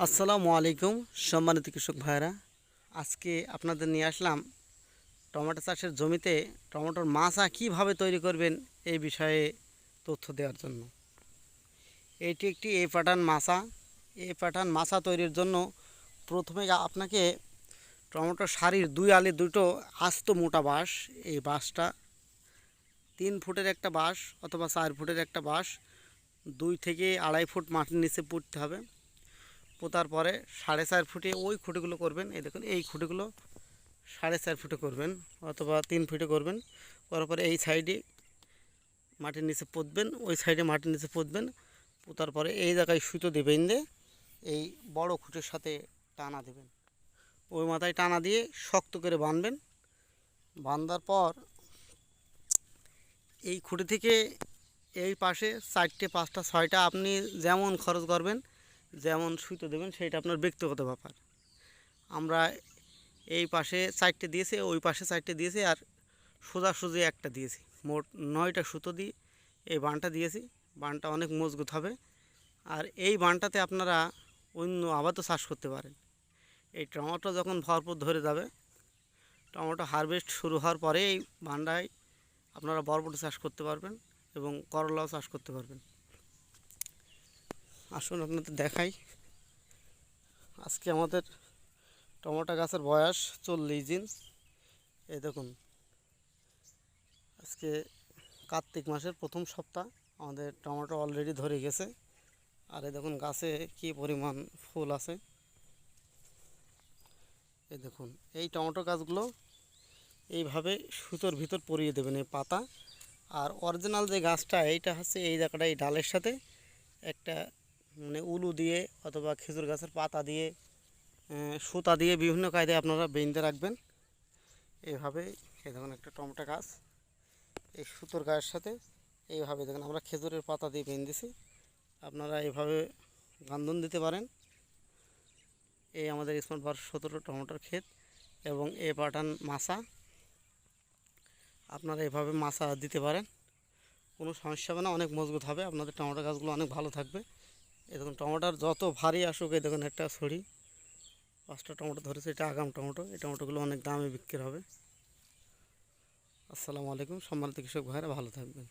আসসালামু আলাইকুম সম্মানিত কৃষক ভাইরা। আজকে আপনাদের নিয়ে আসলাম টমেটো চাষের জমিতে টমেটোর মাচা কীভাবে তৈরি করবেন এই বিষয়ে তথ্য দেওয়ার জন্য। এটি একটি এ প্যাটার্ন মাচা। এ প্যাটার্ন মাচা তৈরির জন্য প্রথমে আপনাকে টমেটোর সারির দুই আলে দুটো আস্ত মোটা বাঁশ, এই বাঁশটা 3 ফুটের একটা বাঁশ অথবা 4 ফুটের একটা বাঁশ 2 থেকে 2.5 ফুট মাটির নিচে পুঁততে হবে। পোতার পরে 4.5 ফুটে ওই খুঁটিগুলো করবেন। এই দেখুন, এই খুঁটিগুলো 4.5 ফুটে করবেন অথবা 3 ফুটে করবেন। করার পরে এই সাইডে মাটির নিচে পুঁতবেন, ওই সাইডে মাটির নিচে পুঁতবেন। পোতার পরে এই জায়গায় সুতো দেবেন, দিয়ে এই বড় খুঁটির সাথে টানা দেবেন। ওই মাথায় টানা দিয়ে শক্ত করে বাঁধবেন। বাঁধার পর এই খুঁটি থেকে এই পাশে 4টে 5টা 6টা আপনি যেমন খরচ করবেন, যেমন সুতো দেবেন, সেটা আপনার ব্যক্তিগত ব্যাপার। আমরা এই পাশে 4টে দিয়েছি, ওই পাশে 4টে দিয়েছি, আর সোজাসুজি একটা দিয়েছি। মোট 9টা সুতো দিয়ে এই বানটা দিয়েছি। বানটা অনেক মজবুত হবে। আর এই বানটাতে আপনারা অন্য আবাদও চাষ করতে পারেন। এই টমেটো যখন ভরপুর ধরে যাবে, টমেটো হারভেস্ট শুরু হওয়ার পরে এই বানটায় আপনারা বরবটি চাষ করতে পারবেন এবং করলাও চাষ করতে পারবেন। আসুন আপনাদের দেখাই। আজকে আমাদের টমেটো গাছের বয়স 40 দিন। এই দেখুন, আজকে কার্তিক মাসের প্রথম সপ্তাহ। আমাদের টমেটো অলরেডি ধরে গেছে। আর এই দেখুন গাছে কী পরিমাণ ফুল আছে। এই দেখুন, এই টমেটো গাছগুলো এইভাবে সুতোর ভিতর পরিয়ে দেবেন এই পাতা। আর অরিজিনাল যে গাছটা, এইটা হচ্ছে এই জায়গাটা, এই ডালের সাথে একটা উলু দিয়ে অথবা খেজুর গাছের পাতা দিয়ে, সুতা দিয়ে বিভিন্ন কায়দায় আপনারা বেঁধে রাখবেন। এইভাবে এই দেখুন একটা টমেটো গাছ, এই সুতোর গায়ের সাথে এইভাবে দেখুন আমরা খেজুরের পাতা দিয়ে বেঁধেছি। আপনারা এইভাবে গান্ধন দিতে পারেন। এই আমাদের স্মার্ট ভার 17 টমেটোর ক্ষেত এবং এ প্যাটার্ন মাচা। আপনারা এভাবে মাচা দিতে পারেন, কোনো সমস্যা হবে না, অনেক মজবুত হবে। আপনাদের টমেটো গাছগুলো অনেক ভালো থাকবে। এই দেখুন টমেটোর যত ভারী আসুক, এই দেখুন একটা ছড়ি 5টা টমেটো ধরেছে। এটা আগাম টমেটো। এই টমেটোগুলো অনেক দামে বিক্রি হবে। আসসালামু আলাইকুম সম্মানিত কৃষক ভাইরা, ভালো থাকবেন।